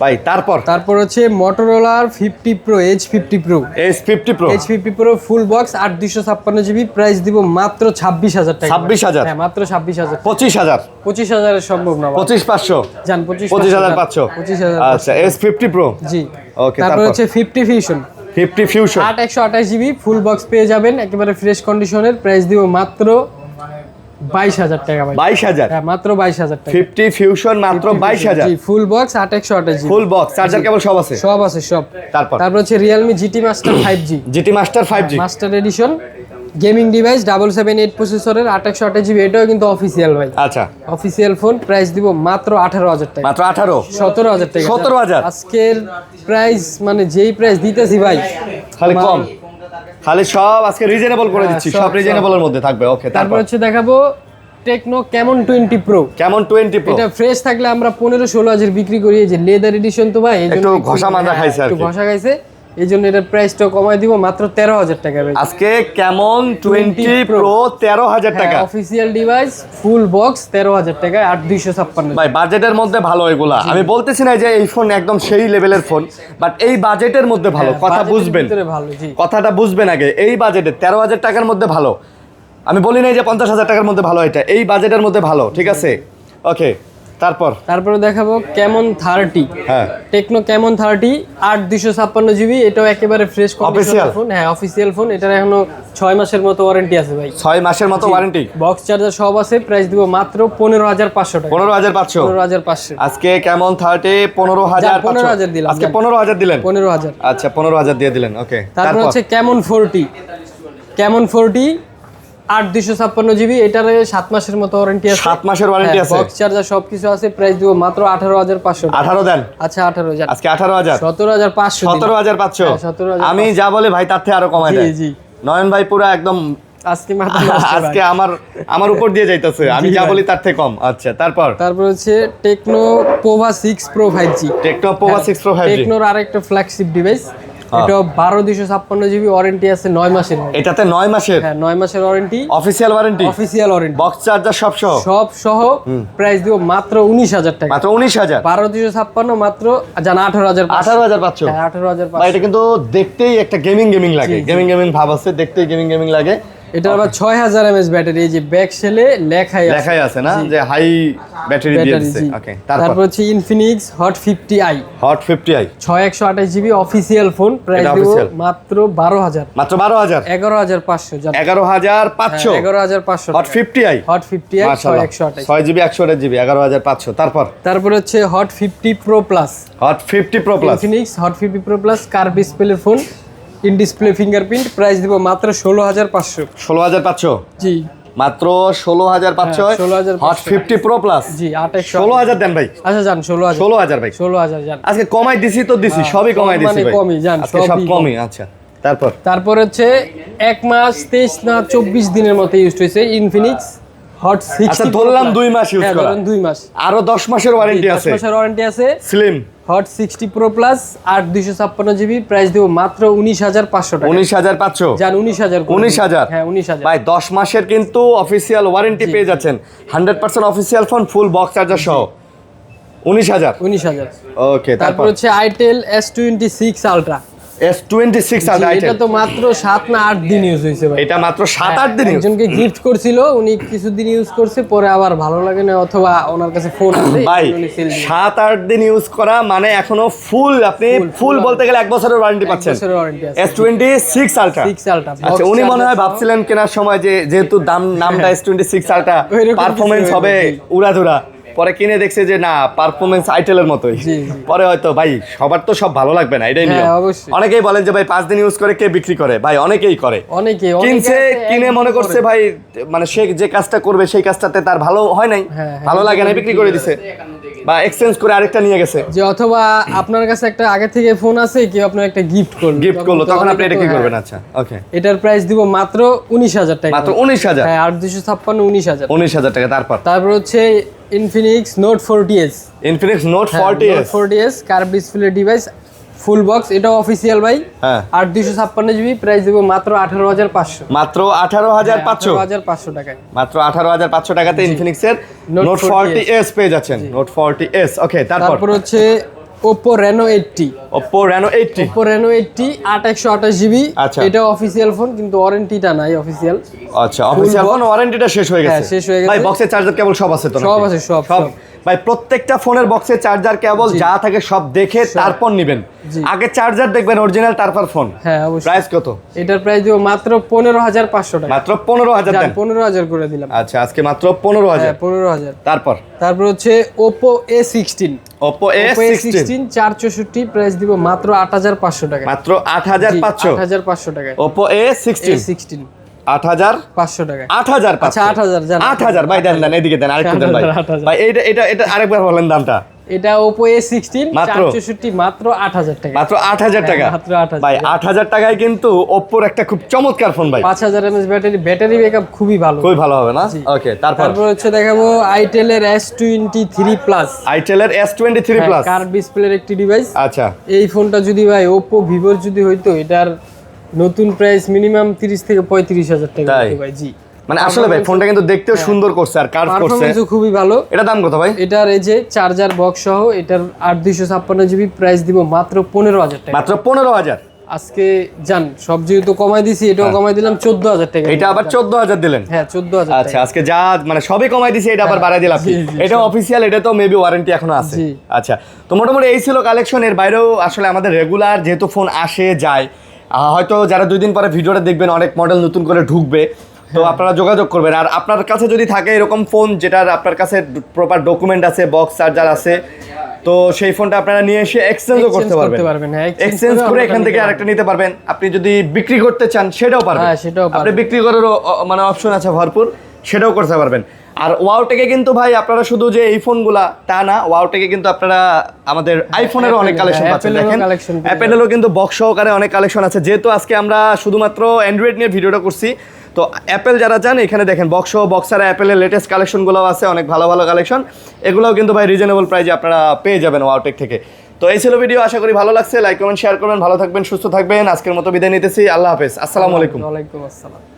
ভাই, তারপর হচ্ছে Motorola 50 Pro, H50 Pro। H50 Pro, H50 Pro full box, 8/256 GB, price দিব মাত্র 26,000 টাকা। 26,000? হ্যাঁ মাত্র 26,000। 25,000? 25,000 এর সম্ভব না। 25,500? জান 25,500? 25,000। আচ্ছা, S50 Pro। জি, ওকে। তারপর হচ্ছে 50 Fusion। 50 Fusion 8/128 GB full box পেয়ে যাবেন, একেবারে ফ্রেশ কন্ডিশনের, প্রাইস দিব মাত্র 22,000 টাকা ভাই। 22,000? হ্যাঁ মাত্র 22,000 টাকা। 50 Fusion মাত্র 22,000? জি, full box 8/128 GB, full box, charger cable সব আছে? সব আছে সব। তারপর হচ্ছে Realme GT Master 5G। GT Master 5G master edition gaming device, 778 প্রসেসরের, 8/128 জিবি, এটাও কিন্তু অফিসিয়াল ভাই। আচ্ছা, অফিসিয়াল ফোন, প্রাইস দিব মাত্র 18,000 টাকা। মাত্র 18? 17,000 টাকা। 17,000? আজকের প্রাইস মানে যেই প্রাইস দিতেছি ভাই, খালি কম, খালি সব আজকে রিজনেবল করে দিচ্ছি, সব রিজনেবলের মধ্যে থাকবে। ওকে, তারপর হচ্ছে দেখাবো Tecno Camon 20 Pro। Camon 20 Pro, এটা ফ্রেশ থাকলে আমরা 15-16 হাজার বিক্রি করি, এই যে লেদার এডিশন তো ভাই, একটু ঘষা মাজা খাইছে আর একটু কি। ঘষা খাইছে। এই জন্য এটার প্রাইসটা কমাই দিব মাত্র 13,000 টাকা ভাই। আজকে কেমন 20 প্রো 13,000 টাকা অফিসিয়াল ডিভাইস ফুল বক্স 13,000 টাকায় 8256 ভাই। বাজেটের মধ্যে ভালো এগুলা, আমি বলতেছি না যে এই ফোন একদম সেই লেভেলের ফোন, বাট এই বাজেটের মধ্যে ভালো। কথা বুঝবেন, কথাটা বুঝবেন আগে। এই বাজেটে 13,000 টাকার মধ্যে ভালো, আমি বলি নাই যে 50,000 টাকার মধ্যে ভালো, এটা এই বাজেটের মধ্যে ভালো, ঠিক আছে। ওকে, তারপরে দেখাবো কেমন 30। হ্যাঁ, টেকনো কেমন 30 8256 জিবি, এটাও একেবারে ফ্রেশ কন্ডিশনের ফোন। হ্যাঁ, অফিসিয়াল ফোন। এটার এখনো 6 মাসের মতো ওয়ারেন্টি আছে ভাই। 6 মাসের মতো ওয়ারেন্টি, বক্স চার্জার সব আছে। প্রাইস দিব মাত্র 15,500 টাকা। 15,500 আজকে কেমন 30 15,500 দিলাম। আজকে 15,000 দিলেন। 15,000 আচ্ছা, 15,000 দিয়ে দিলেন। ওকে, তারপর হচ্ছে কেমন 40 8256 জিবি, এটার 7 মাসের মতো ওয়ারেন্টি আছে। 7 মাসের ওয়ারেন্টি আছে, বক্স চার্জার সবকিছু আছে। প্রাইস দিব মাত্র 18,500 টাকা। 18 দেন। আচ্ছা 18,000 আজকে 18,000 17,500 17,500 17,500 আমি যা বলে ভাই তার থেকে আরো কমায় দেয়। জি নয়ন ভাই পুরো একদম আজকে আমার উপর দিয়ে যাইতেছে, আমি যা বলি তার থেকে কম। আচ্ছা, তারপর হচ্ছে techno Pova 6 pro 5G। Techno Pova 6 pro 5G টেকনোর আরেকটা ফ্ল্যাগশিপ ডিভাইস। এটা 12,256 জিবি, ওয়ারেন্টি আছে 9 মাসের। এটাতে 9 মাসের? হ্যাঁ, 9 মাসের warranty, official warranty. Box charger সব সহ প্রাইস দিব মাত্র 19,000 টাকা। মাত্র 19,000। 12,256 মাত্র জানা 18,500। হ্যাঁ, 18,500। এটা কিন্তু দেখতেই একটা গেমিং লাগে, গেমিং ভাব আছে, দেখতেই গেমিং লাগে। এটা আবার 6000 mAh ব্যাটারি, এই যে ব্যাক সেলে লেখাই আছে না যে হাই ব্যাটারি দিয়ে দিয়েছে। ওকে, তারপর হচ্ছে Infinix hot 50i। 6128 GB official phone. Price দিব মাত্র 12,000। মাত্র 12,000। 11,500 জান। 11,500। 11,500 হট 50i। 6128 6 GB 128 GB 11,500। তারপর হচ্ছে hot 50 pro plus. Infinix hot 50 pro plus curve ডিসপ্লের phone, in display fingerprint. Price দিব মাত্র 16,500। 16,500 জি, মাত্র 16,500। 16,500 হট 50 প্রো প্লাস। জি, 2800। 16,000 দেন ভাই। আচ্ছা জান, 16,000 ভাই। 16,000 জান। আজকে কমাই দিছি তো দিছি, সবই কমাই দিছি ভাই। কমই জান, আজকে সব কমই। আচ্ছা, তারপর হচ্ছে 1 মাস 23 না 24 দিনের মতো ইউজ হয়েছে ইনফিনিক্স হট 60। আচ্ছা, ধরলাম 2 মাস ইউজ করা। 2 মাস, আরো 10 মাসের ওয়ারেন্টি আছে। 10 মাসের ওয়ারেন্টি আছে। Slim hot 60 pro plus 8256 GB. Price দিব মাত্র 19,500 টাকা। 19,500 জান। 19,000। হ্যাঁ, 19,000 ভাই। 10 মাসের কিন্তু অফিশিয়াল ওয়ারেন্টি পেয়ে যাচ্ছেন, 100% অফিশিয়াল ফোন, ফুল বক্স চার্জার সহ। 19,000। ওকে, তারপর হচ্ছে itel S26 ultra. S26 ultra. এটা তো মাত্র 7 না 8 দিন ইউজ হইছে ভাই। এটা মাত্র 7-8 দিন। একজনকে গিফট করছিল, উনি কিছুদিন ইউজ করছে, পরে আবার ভালো লাগে না, অথবা ওনার কাছে ফোন আছে, ভাই 7-8 দিন ইউজ করা মানে এখনো ফুল, আপনি ফুল বলতে গেলে 1 বছরের ওয়ারেন্টি পাচ্ছেন। S26 ultra. আচ্ছা, উনি মনে হয় ভাবছিলেন কেনার সময় যে যেহেতু নামটা S26 আলট্রা, পারফরম্যান্স হবে উড়াধুরা, পরে কিনে দেখছে যে না, পারফরম্যান্স আইটেলের মতোই। পরে হয়তো ভাই সবার তো সব ভালো লাগবে না, এটাই নিয়ম। অনেকেই বলেন যে ভাই 5 দিন ইউজ করে কে বিক্রি করে, ভাই অনেকেই করে। কিনে মনে করছে ভাই মানে সে যে কাজটা করবে সেই কাজটাতে তার ভালো হয় নাই, ভালো লাগে না, বিক্রি করে দিছে বা এক্সচেঞ্জ করে আরেকটা নিয়ে গেছে। যে অথবা আপনার কাছে একটা আগে থেকে ফোন আছে, কেউ আপনার একটা গিফট করলো, তখন আপনি এটা কি করবেন? আচ্ছা, ওকে। এটার প্রাইস দিব মাত্র 19,000 টাকা। মাত্র 19,000। হ্যাঁ, 8256 19,000 টাকা। তারপর হচ্ছে Infinix note 40s। Infinix note 40s curve display device, full box. এটা অফিশিয়াল ভাই। হ্যাঁ, 8256 জিবি। প্রাইস দিব মাত্র 18,500। মাত্র 18,500 টাকায়। মাত্র 18,500 টাকাতে ইনফিনিক্স এর নোট 40s পেয়ে যাচ্ছেন। Note 40s। ওকে, তারপর হচ্ছে Oppo Reno 80। Oppo Reno 80 8128 GB. আচ্ছা, এটা অফিশিয়াল ফোন, কিন্তু ওয়ারেন্টিটা নাই অফিশিয়াল। আচ্ছা, অফিশিয়াল ফোন ওয়ারেন্টিটা শেষ হয়ে গেছে। ভাই বক্সের চার্জার কেবল সব আছে তো? সব আছে, সব। ভাই প্রত্যেকটা ফোনের বক্সের চার্জার কেবল যা থাকে সব দেখে তারপর নেবেন। আগে চার্জার দেখবেন অরিজিনাল, তারপর ফোন। হ্যাঁ, অবশ্যই। প্রাইস কত? এটার প্রাইস দিব মাত্র 15,500 টাকা। মাত্র 15,000 দেন। 15,000 করে দিলাম। আচ্ছা, আজকে মাত্র 15,000। 15,000। তারপর হচ্ছে Oppo A16। Oppo A16 464, price দিব মাত্র 8,500 টাকা। মাত্র 8,500। 8,500 টাকা। Oppo A16 8,500 টাকা। 8,500। আচ্ছা, 8,000 জান। 8,000 ভাই দেন, এদিকে দেন, আরেকটু দেন ভাই। ভাই এটা আরেকবার বলেন দামটা। এটা Oppo A16 464 মাত্র 8000 টাকা। মাত্র 8000 টাকা। মাত্র 8000 ভাই 8000 টাকায় কিন্তু Oppo একটা খুব চমৎকার ফোন ভাই। 5000 mAh ব্যাটারি ব্যাকআপ খুবই ভালো। খুবই ভালো হবে না? ওকে, তারপর হচ্ছে দেখাবো Itel এর S23 Plus। Itel এর S23 Plus কার্ভ ডিসপ্লের একটি ডিভাইস। আচ্ছা, এই ফোনটা যদি ভাই Oppo Vivo যদি হইতো, এটার নতুন প্রাইস মিনিমাম 30 থেকে 35000 টাকা হতো ভাই। জি, মানে আসলে ভাই ফোনটা কিন্তু দেখতেও সুন্দর করছে আর কার্ভ করছে, পারফরম্যান্সও খুবই ভালো। এটা দাম কত ভাই? এটার এই যে চার্জার বক্স সহ এটার 8256 জিবি প্রাইস দিব মাত্র 15000 টাকা। মাত্র 15000। আজকে জান সব যেহেতু কমাই দিছি, এটাও কমাই দিলাম 14000 টাকা। এটা আবার 14000 দিলেন? হ্যাঁ 14000 টাকা। আচ্ছা, আজকে যা মানে সবই কমাই দিছি, এটা আবার বাড়াই দিলাম। এটা অফিশিয়াল, এটা তো মেবি ওয়ারেন্টি এখনো আছে। আচ্ছা, তো মোটামুটি এই ছিল কালেকশন। এর বাইরেও আসলে আমাদের রেগুলার যেহেতু ফোন আসে যায়, হয়তো যারা 2 দিন পরে ভিডিওটা দেখবেন অনেক মডেল নতুন করে ঢুকবে, তো আপনারা যোগাযোগ করবেন। আর আপনার কাছে যদি থাকে এরকম ফোন যেটার আপনার কাছে প্রপার ডকুমেন্ট আছে, বক্স চার্জার আছে, তো সেই ফোনটা আপনারা নিয়ে এসে এক্সচেঞ্জও করতে পারবেন। এক্সচেঞ্জ করে এখান থেকে আরেকটা নিতে পারবেন। আপনি যদি বিক্রি করতে চান সেটাও পারবেন। আপনি বিক্রি করার মানে অপশন আছে ভরপুর, সেটাও করতে পারবেন। আর ওয়াওটেকে কিন্তু ভাই আপনারা শুধু যে এই ফোনগুলা তা না, ওয়াওটেকে কিন্তু আপনারা আমাদের আইফোনেরও অনেক কালেকশন পাচ্ছেন। দেখেন অ্যাপেলেরও কিন্তু বক্স সহকারে অনেক কালেকশন আছে। যেহেতু আজকে আমরা শুধুমাত্র অ্যান্ড্রয়েড নিয়ে ভিডিওটা করছি, তো অ্যাপেল যারা চান এখানে দেখেন বক্স সহ বক্সার অ্যাপেলের লেটেস্ট কালেকশনগুলোও আছে, অনেক ভালো ভালো কালেকশন। এগুলোও কিন্তু ভাই রিজনেবল প্রাইসে আপনারা পেয়ে যাবেন ওয়াওটেক থেকে। তো এই ছিল ভিডিও, আশা করি ভালো লাগছে। লাইক কমেন্ট শেয়ার করবেন, ভালো থাকবেন, সুস্থ থাকবেন। আজকের মতো বিদায় নিতেছি, আল্লাহ হাফেজ, আসসালামু আলাইকুম। ওয়ালাইকুম আসসালাম।